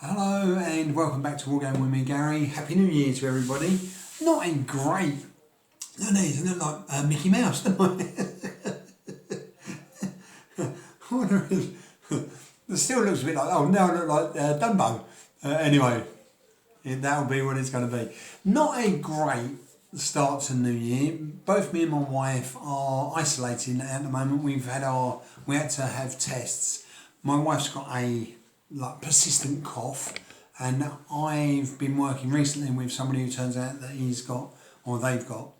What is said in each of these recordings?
Hello and welcome back to Wargame with me, Gary. Happy New Year to everybody. Not a great... No, these look like Mickey Mouse, don't I? I wonder if... It still looks a bit like... Oh, now I look like Dumbo. Anyway, that'll be what it's going to be. Not a great start to New Year. Both me and my wife are isolating at the moment. We had to have tests. My wife's got a persistent cough, and I've been working recently with somebody who turns out that they've got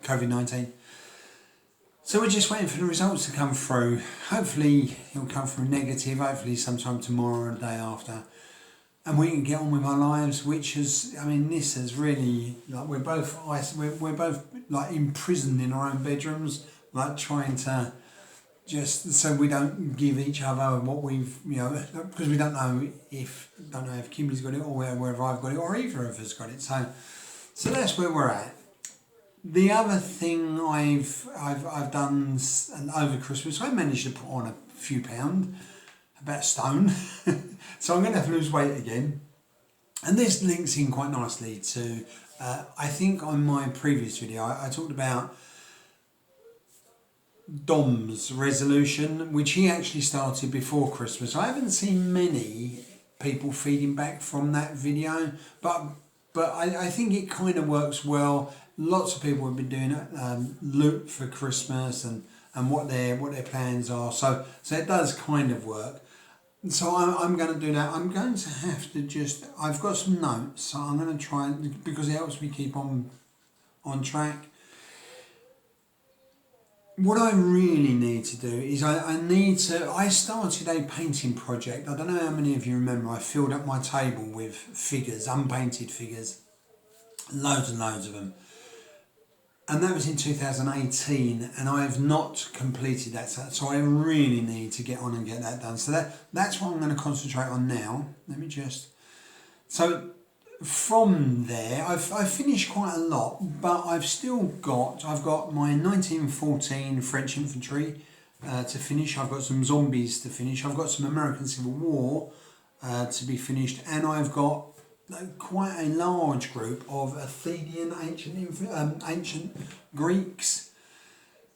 COVID-19. So we're just waiting for the results to come through. Hopefully it'll come through negative, hopefully sometime tomorrow or the day after. And we can get on with our lives, which is, this has really, we're both imprisoned in our own bedrooms, trying to just so we don't give each other what we've, because we don't know if Kimberly's got it or whether I've got it or either of us got it. So that's where we're at. The other thing I've done over Christmas, I managed to put on a few pound, about a stone. So I'm going to have to lose weight again. And this links in quite nicely to, I think on my previous video, I talked about Dom's resolution, which he actually started before Christmas. I haven't seen many people feeding back from that video, but I think it kind of works well. Lots of people have been doing it, loot for Christmas and what their plans are. So it does kind of work. So I'm going to do that. I'm going to have to I've got some notes, so I'm going to try, because it helps me keep on track. What I really need to do is I started a painting project. I don't know how many of you remember, I filled up my table with figures, unpainted figures, loads and loads of them. And that was in 2018, and I have not completed that. So I really need to get on and get that done. So that's what I'm going to concentrate on now. From there, I've finished quite a lot, but I've got my 1914 French infantry to finish. I've got some zombies to finish. I've got some American Civil War to be finished, and I've got quite a large group of Athenian ancient Greeks.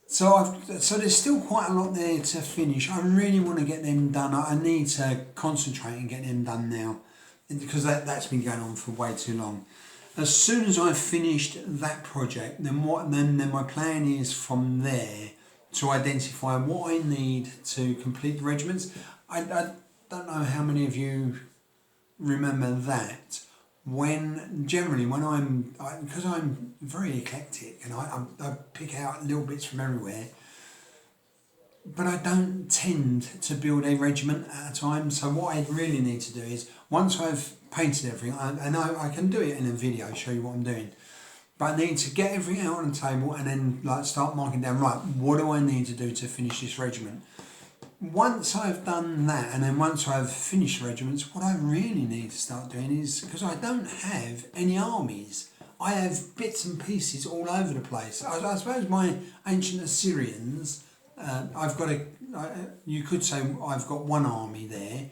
So there's still quite a lot there to finish. I really want to get them done. I need to concentrate and get them done now, because that's been going on for way too long. As soon as I've finished that project, then my plan is from there to identify what I need to complete the regiments. I don't know how many of you remember that. Because I'm very eclectic and I pick out little bits from everywhere, but I don't tend to build a regiment at a time. So what I really need to do is, once I've painted everything, and I can do it in a video, show you what I'm doing, but I need to get everything out on the table and then start marking down, right, what do I need to do to finish this regiment? Once I've done that, and then once I've finished regiments, what I really need to start doing is, because I don't have any armies, I have bits and pieces all over the place. I suppose my ancient Assyrians, you could say I've got one army there.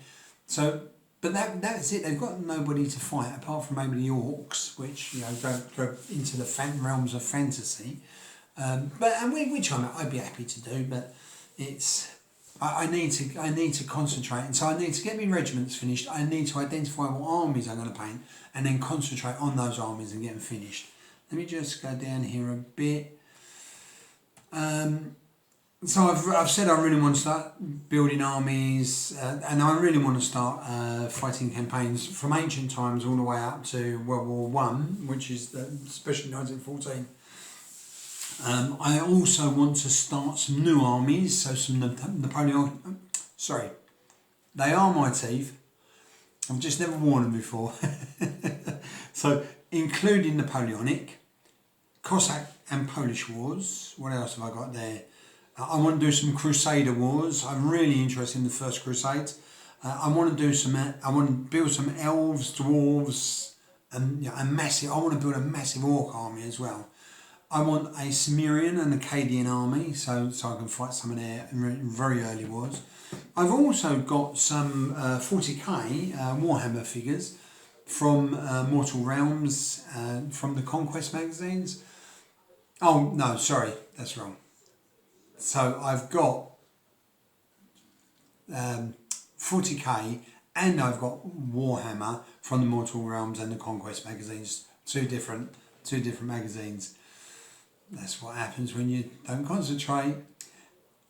So, but that's it. They've got nobody to fight apart from maybe the orcs, which go into the realms of fantasy. Which I'd be happy to do, but it's. I need to concentrate, and so I need to get my regiments finished. I need to identify what armies I'm going to paint, and then concentrate on those armies and get them finished. Let me just go down here a bit. So I've said I really want to start building armies, and I really want to start fighting campaigns from ancient times all the way up to World War One, which is especially 1914. I also want to start some new armies, so some Napoleon. Sorry, they are my teeth. I've just never worn them before. So, including Napoleonic, Cossack and Polish Wars. What else have I got there? I want to do some Crusader Wars. I'm really interested in the First Crusade. I want to build some elves, dwarves, and a massive. I want to build a massive orc army as well. I want a Cimmerian and Acadian army, so I can fight some of their very early wars. I've also got some 40k Warhammer figures from Mortal Realms, from the Conquest magazines. Oh no, sorry, that's wrong. So I've got 40k and I've got Warhammer from the Mortal Realms and the Conquest magazines. Two different magazines. That's what happens when you don't concentrate.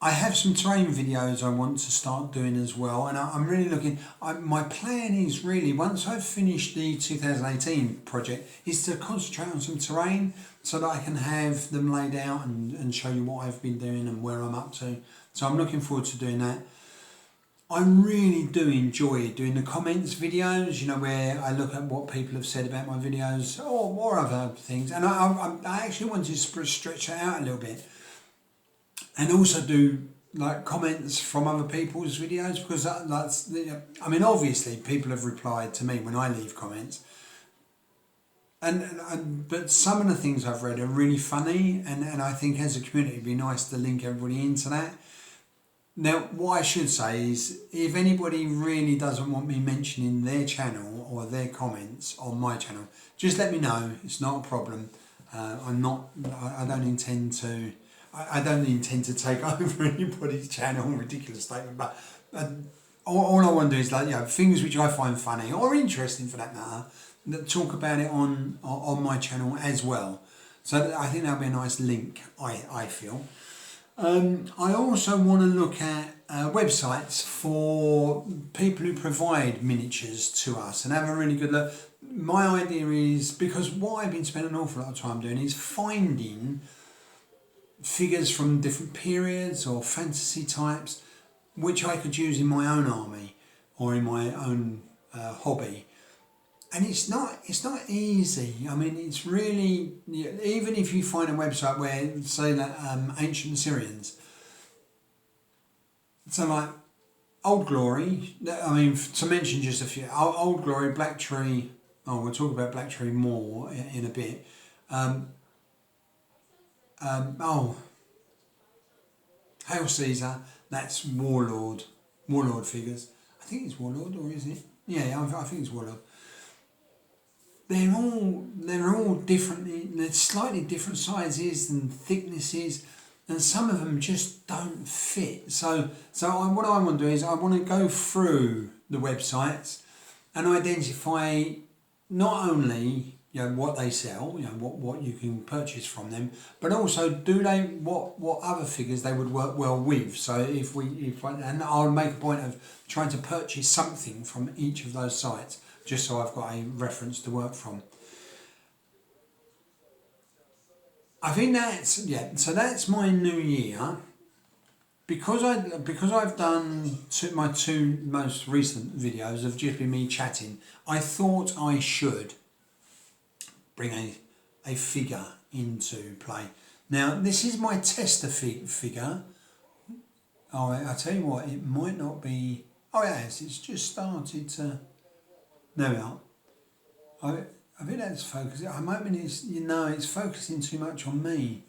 I have some terrain videos I want to start doing as well, and I'm really looking. My plan is really, once I've finished the 2018 project, is to concentrate on some terrain so that I can have them laid out and show you what I've been doing and where I'm up to. So I'm looking forward to doing that. I really do enjoy doing the comments videos, you know, where I look at what people have said about my videos or other things. And I actually want to stretch that out a little bit. And also do like comments from other people's videos, because I mean, obviously people have replied to me when I leave comments. But some of the things I've read are really funny, and I think as a community it'd be nice to link everybody into that. Now, what I should say is, if anybody really doesn't want me mentioning their channel or their comments on my channel, just let me know. It's not a problem. I don't intend to take over anybody's channel. Ridiculous statement, but all I want to do is, like, you know, things which I find funny or interesting for that matter, that talk about it on my channel as well. So I think that'll be a nice link. I feel. I also want to look at websites for people who provide miniatures to us and have a really good look. My idea is, because what I've been spending an awful lot of time doing is finding figures from different periods or fantasy types which I could use in my own army or in my own hobby. And it's not easy. I mean, it's really, even if you find a website where, say, that ancient Syrians, so like Old Glory, I mean, to mention just a few, Old Glory, Black Tree, we'll talk about Black Tree more in a bit. Hail Caesar, that's Warlord figures. I think it's Warlord, or is it? Yeah, I think it's Warlord. They're all different. They're slightly different sizes and thicknesses, and some of them just don't fit. So what I want to do is I want to go through the websites and identify not only, you know, what they sell, you know, what you can purchase from them, but also what other figures they would work well with. So and I'll make a point of trying to purchase something from each of those sites, just so I've got a reference to work from. I think so that's my new year. Because I've done my two most recent videos have just been me chatting, I thought I should bring a figure into play. Now, this is my tester figure. Oh, I tell you what, it might not be. Oh yes, it's just started to. There we are. I think that's focusing. I'm hoping it's focusing too much on me.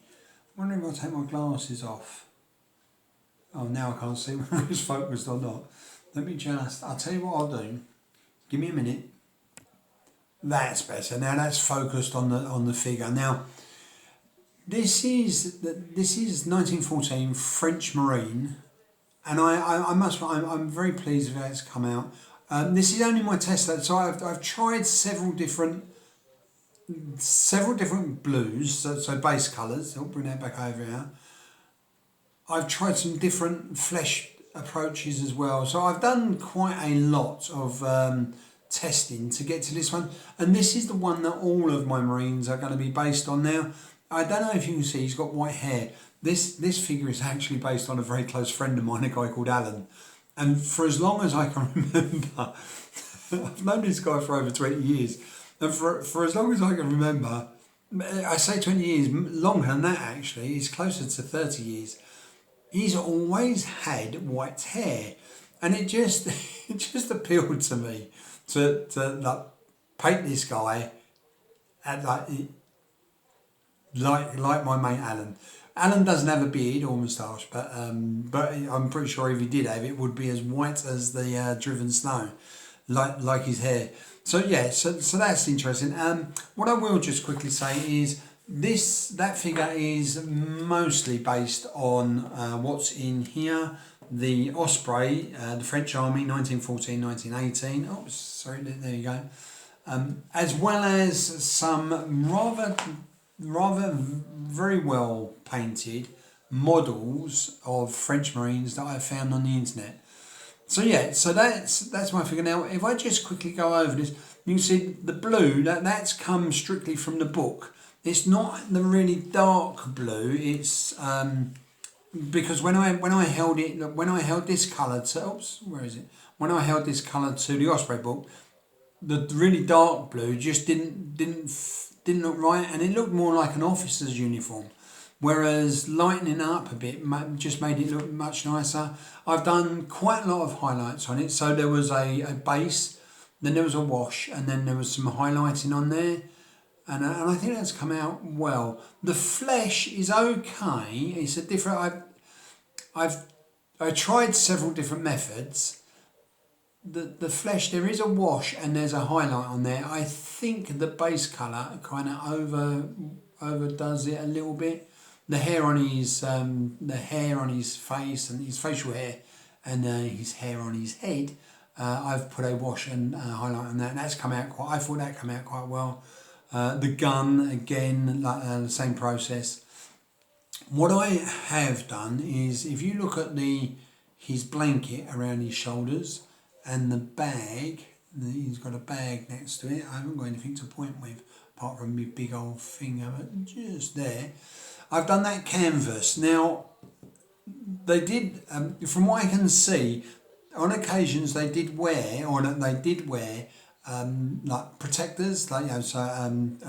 I wonder if I'll take my glasses off. Oh, now I can't see whether it's focused or not. I'll tell you what I'll do. Give me a minute. That's better. Now that's focused on the figure. Now, this is 1914 French Marine, and I'm very pleased with how it's come out. This is only my test, so I've tried several different blues, so base colours. I'll bring that back over here. I've tried some different flesh approaches as well, so I've done quite a lot of testing to get to this one, and this is the one that all of my Marines are going to be based on. Now, I don't know if you can see, he's got white hair. This figure is actually based on a very close friend of mine, a guy called Alan. And for as long as I can remember, I've known this guy for over 20 years. And for as long as I can remember, I say 20 years, longer than that actually, it's closer to 30 years. He's always had white hair. And it just appealed to me to like paint this guy at like like my mate Alan. Alan doesn't have a beard or moustache, but I'm pretty sure if he did have, it would be as white as the driven snow, like his hair. So yeah, so that's interesting. What I will just quickly say is that figure is mostly based on what's in here. The Osprey, the French Army, 1914, 1918. Oh, sorry, there you go. As well as some rather very well painted models of French Marines that I found on the internet. So yeah, so that's my figure. Now, if I just quickly go over this, you can see the blue that's come strictly from the book. It's not the really dark blue. It's because when I held this colour to when I held this colour to the Osprey book, the really dark blue just didn't look right, and it looked more like an officer's uniform. Whereas lightening up a bit just made it look much nicer. I've done quite a lot of highlights on it. So there was a base, then there was a wash, and then there was some highlighting on there. And I think that's come out well. The flesh is okay. It's a different. I tried several different methods. The flesh, there is a wash and there's a highlight on there. I think the base colour kind of overdoes it a little bit. The hair on his face and his facial hair, and his hair on his head, I've put a wash and highlight on that, and that's come out I thought that came out quite well. The gun again, the same process. What I have done is, if you look at his blanket around his shoulders and the bag, he's got a bag next to it. I haven't got anything to point with apart from my big old finger, but just there. I've done that canvas. Now, they did, from what I can see, on occasions they did wear, like protectors, like an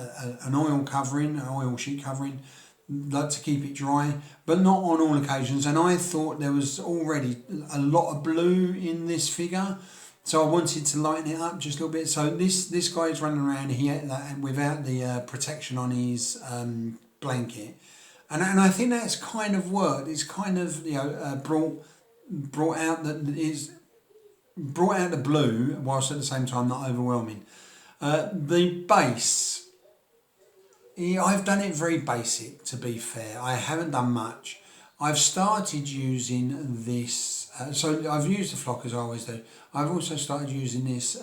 oil covering, an oil sheet covering, like to keep it dry, but not on all occasions. And I thought there was already a lot of blue in this figure, so I wanted to lighten it up just a little bit. So this guy's running around here without the protection on his blanket. And I think that's kind of worked. It's kind of brought out the blue whilst at the same time not overwhelming. The base, I've done it very basic, to be fair. I haven't done much. I've started using this. So I've used the flock as I always do. I've also started using this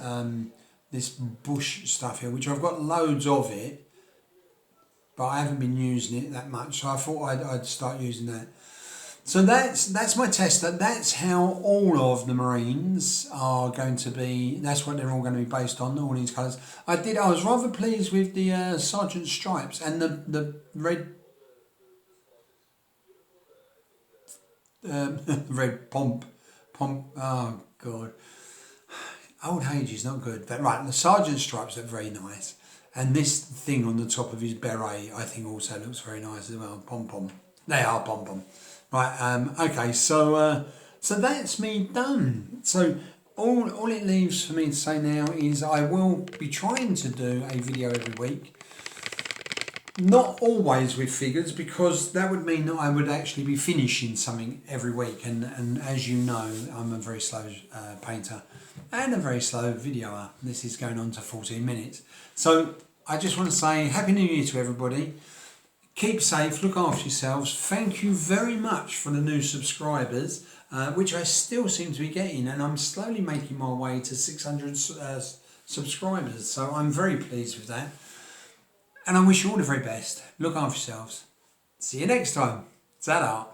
this bush stuff here, which I've got loads of it, but I haven't been using it that much, so I thought I'd start using that. So that's my tester. That's how all of the Marines are going to be. That's what they're all going to be based on, all these colours. I was rather pleased with the Sergeant Stripes and the red red pomp. Oh God, old age is not good. But right, the Sergeant Stripes look very nice. And this thing on the top of his beret, I think, also looks very nice as well. Pom-pom. They are pom-pom. Right, okay, so that's me done. So all it leaves for me to say now is I will be trying to do a video every week. Not always with figures, because that would mean that I would actually be finishing something every week. And as you know, I'm a very slow painter and a very slow videoer. This is going on to 14 minutes. So I just want to say Happy New Year to everybody. Keep safe, look after yourselves. Thank you very much for the new subscribers, which I still seem to be getting, and I'm slowly making my way to 600 subscribers. So I'm very pleased with that. And I wish you all the very best. Look after yourselves. See you next time. Ta-da.